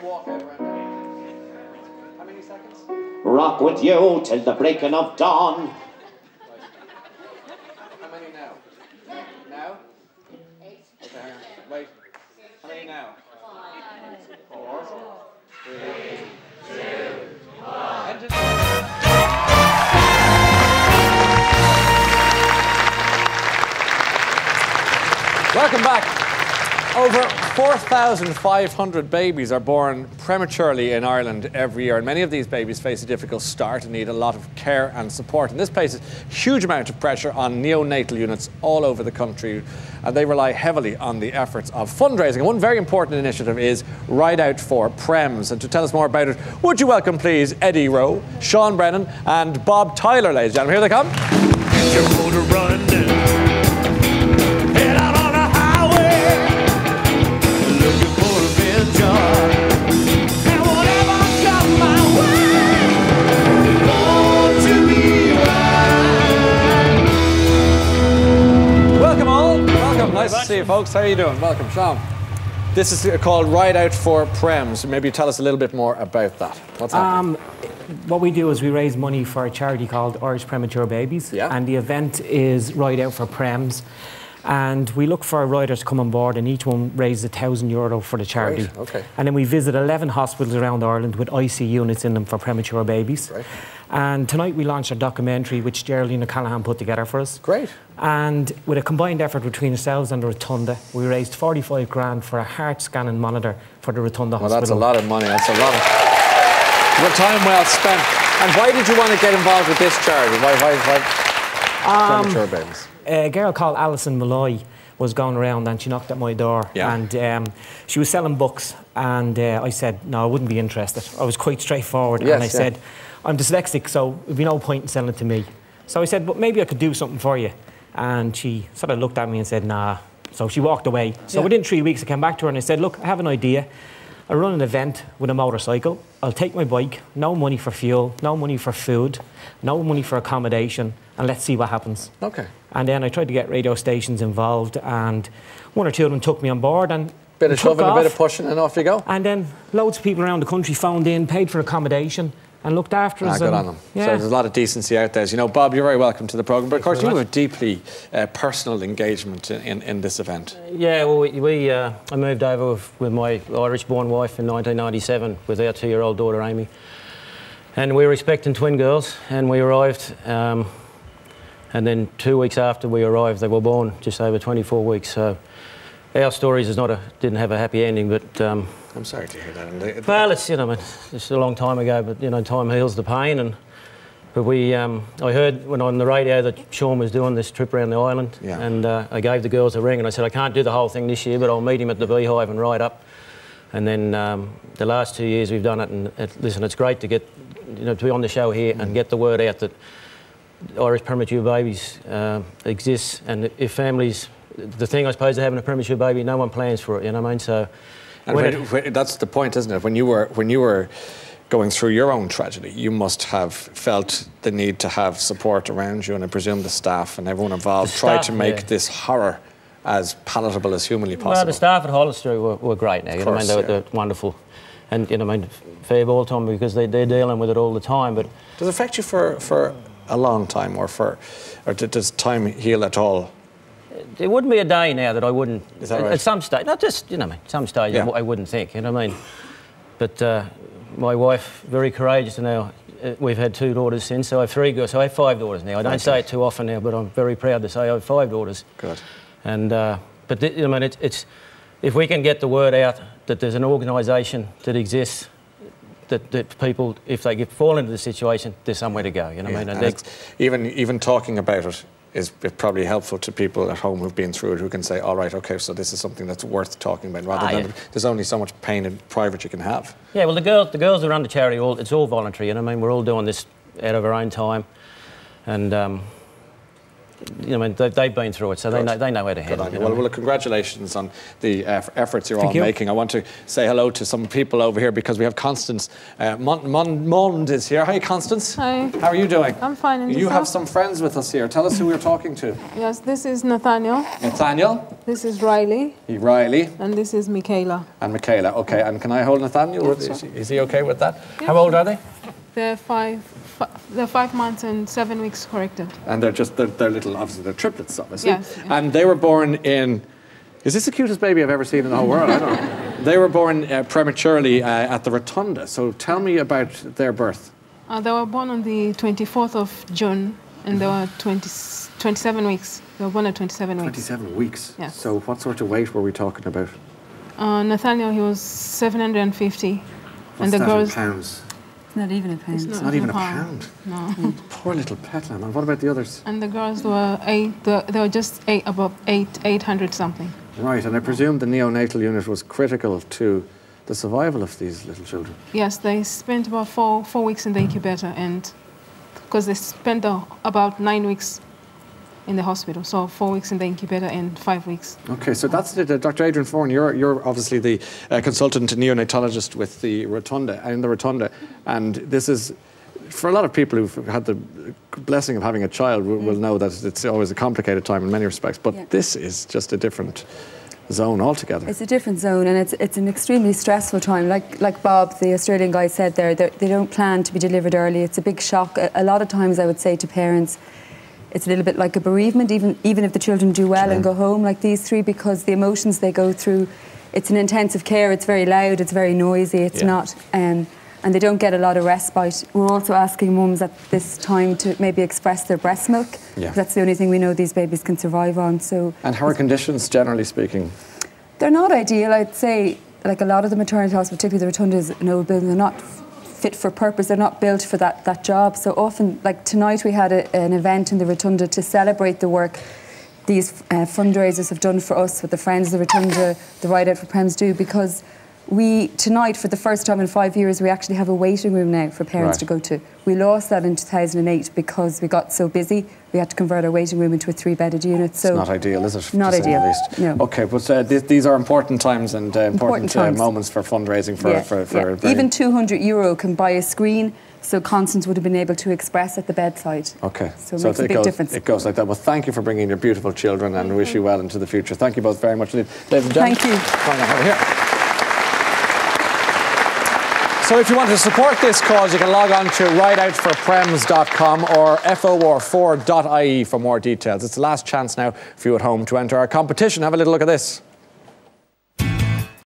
walkout around. How many seconds? Rock with you till the breaking of dawn. Right. How many now? Now? 8. Okay, hang on. Wait. How many now? 5. 4. 3. 2. 1. Engine. Welcome back. Over 4,500 babies are born prematurely in Ireland every year, and many of these babies face a difficult start and need a lot of care and support. And this places a huge amount of pressure on neonatal units all over the country, and they rely heavily on the efforts of fundraising. And one very important initiative is Ride Out for PREMS. And to tell us more about it, would you welcome, please, Eddie Rowe, Sean Brennan, and Bob Tyler, ladies and gentlemen. Here they come. Get your motor running. Head out on the highway. Looking for adventure. And whatever comes my way. Want to be right. Welcome all. Welcome. Nice to see you, folks. How are you doing? Welcome, Sean. This is called Ride Out for PREMS. Maybe tell us a little bit more about that. What's happening? What we do is we raise money for a charity called Irish Premature Babies. Yeah. And the event is Ride Out for PREMS. And we look for riders to come on board, and each one raises €1,000 for the charity. Great. Okay. And then we visit 11 hospitals around Ireland with IC units in them for premature babies. Right. And tonight we launched a documentary which Geraldine O'Callaghan put together for us. Great. And with a combined effort between ourselves and the Rotunda, we raised 45 grand for a heart scanning monitor for the Rotunda Well, Hospital. that's a lot of money. That's a lot of time well spent. And why did you want to get involved with this charity? Why premature babies? A girl called Alison Malloy was going around and she knocked at my door. Yeah. And she was selling books, and I said, no, I wouldn't be interested. I was quite straightforward. Yes, and I said, I'm dyslexic, so there'd be no point in selling it to me. So I said, but maybe I could do something for you. And she sort of looked at me and said, nah. So she walked away. So within 3 weeks, I came back to her and I said, look, I have an idea. I run an event with a motorcycle. I'll take my bike, no money for fuel, no money for food, no money for accommodation, and let's see what happens. Okay. And then I tried to get radio stations involved, and one or two of them took me on board, and Bit of shoving, a bit of pushing, and off you go. And then loads of people around the country phoned in, paid for accommodation, and looked after us. Good on them. Yeah. So there's a lot of decency out there. As you know, Bob, you're very welcome to the programme. But of course, you have a deeply personal engagement in this event. Yeah, well, I moved over with my Irish-born wife in 1997 with our 2-year-old daughter, Amy. And we were expecting twin girls, and we arrived. And then 2 weeks after we arrived, they were born, just over 24 weeks. So our stories didn't have a happy ending, but... I'm sorry to hear that. Well, it's, it's a long time ago, but, time heals the pain. But I heard on the radio that Sean was doing this trip around the island, and I gave the girls a ring, and I said, I can't do the whole thing this year, but I'll meet him at the Beehive and ride up. And then the last 2 years we've done it, and listen, it's great to get, to be on the show here and get the word out that Irish premature babies exist, and if families, the thing I suppose of having a premature baby, no one plans for it, you know what I mean? So, and that's the point, isn't it? When you were going through your own tragedy, you must have felt the need to have support around you, and I presume the staff and everyone involved tried to make this horror as palatable as humanly possible. Well, the staff at Hollister were great now, you know what I mean? They're wonderful. And, fair ball to them because they're dealing with it all the time. But does it affect you for a long time, or does time heal at all? There wouldn't be a day now that I wouldn't. Is that right? At some stage, not just, some stage I wouldn't think, you know what I mean? But my wife, very courageous now. We've had 2 daughters since, so I have 3 girls. So I have 5 daughters now. I don't say it too often now, but I'm very proud to say I have 5 daughters. Good. And but it's if we can get the word out that there's an organisation that exists, that people, if they fall into the situation, there's somewhere to go. You know what I mean? And even talking about it is probably helpful to people at home who've been through it, who can say, all right, okay, so this is something that's worth talking about, rather than there's only so much pain in private you can have. Yeah, well, the girls that run the charity, it's all voluntary, you know what I mean? We're all doing this out of our own time, and you know, they've been through it, so they know how to handle it. Well, congratulations on the efforts you're all making. I want to say hello to some people over here because we have Constance Mond is here. Hi, Constance. Hi. How are you doing? I'm fine. And you have some friends with us here. Tell us who we're talking to. Yes, this is Nathaniel. Nathaniel. This is Riley. Riley. And this is Michaela. And Michaela. Okay. And can I hold Nathaniel? Yes, is he okay with that? Yeah. How old are they? They're 5 months and 7 weeks corrected. And they're little, obviously they're triplets, obviously. Yes. And they were born in. Is this the cutest baby I've ever seen in the whole world? I don't know. They were born prematurely at the Rotunda. So tell me about their birth. They were born on the 24th of June, and they were 27 weeks. They were born at 27 weeks. 27 weeks? Yes. So what sort of weight were we talking about? Nathaniel, he was 750. What's and the that girls, in pounds? Not even a pound. It's not even a pound. No. Poor little pet lamb. And what about the others? And the girls were they were just above 800 something. Right, and I presume the neonatal unit was critical to the survival of these little children. Yes, they spent about four weeks in the incubator, and because they spent about 9 weeks in the hospital, so 4 weeks in the incubator and 5 weeks. Okay, so that's Dr. Adrian Foran. You're obviously the consultant neonatologist with the Rotunda, and this is, for a lot of people who've had the blessing of having a child, will know that it's always a complicated time in many respects. But this is just a different zone altogether. It's a different zone, and it's an extremely stressful time. Like Bob, the Australian guy, said there, they don't plan to be delivered early. It's a big shock. A lot of times, I would say to parents, it's a little bit like a bereavement, even if the children do well and go home, like these three, because the emotions they go through, it's an intensive care, it's very loud, it's very noisy, it's not, and they don't get a lot of respite. We're also asking mums at this time to maybe express their breast milk. Yeah. That's the only thing we know these babies can survive on. So. And how are conditions, generally speaking? They're not ideal, I'd say. Like a lot of the maternity hospitals, particularly the Rotunda's an old building, they're not fit for purpose. They're not built for that job. So often, like tonight, we had an event in the Rotunda to celebrate the work these fundraisers have done for us, with the Friends of the Rotunda, the Ride Out for PREMS do, because tonight, for the first time in 5 years, we actually have a waiting room now for parents to go to. We lost that in 2008 because we got so busy. We had to convert our waiting room into a 3-bedded unit. So it's not ideal, is it? Not ideal, at least. No. Okay, but these are important times and important moments for fundraising for even €200 can buy a screen, so Constance would have been able to express at the bedside. Okay. So it makes a big difference. It goes like that. Well, thank you for bringing your beautiful children, and wish you well into the future. Thank you both very much. Ladies and gentlemen. Thank you. Come on over here. So if you want to support this cause, you can log on to rideoutforprems.com or for4.ie for more details. It's the last chance now for you at home to enter our competition. Have a little look at this.